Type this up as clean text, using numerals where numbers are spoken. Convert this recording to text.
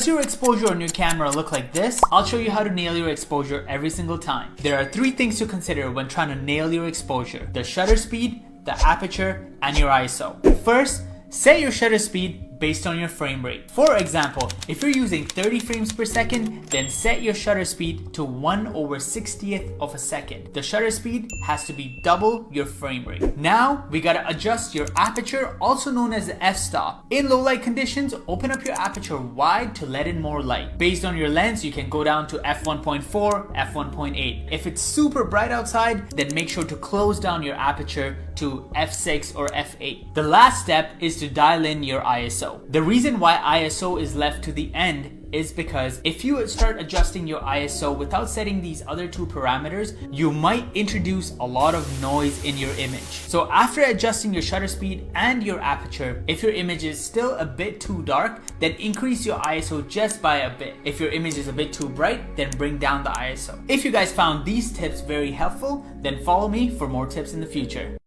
Does your exposure on your camera look like this? I'll show you how to nail your exposure every single time. There are 3 things to consider when trying to nail your exposure: the shutter speed, the aperture, and your ISO. First, set your shutter speed based on your frame rate. For example, if you're using 30 frames per second, then set your shutter speed to 1/60th of a second. The shutter speed has to be double your frame rate. Now, we gotta adjust your aperture, also known as the f-stop. In low light conditions, open up your aperture wide to let in more light. Based on your lens, you can go down to f1.4, f1.8. If it's super bright outside, then make sure to close down your aperture to f6 or f8. The last step is to dial in your ISO. The reason why ISO is left to the end is because if you start adjusting your ISO without setting these other 2 parameters, you might introduce a lot of noise in your image. So after adjusting your shutter speed and your aperture, if your image is still a bit too dark, then increase your ISO just by a bit. If your image is a bit too bright, then bring down the ISO. If you guys found these tips very helpful, then follow me for more tips in the future.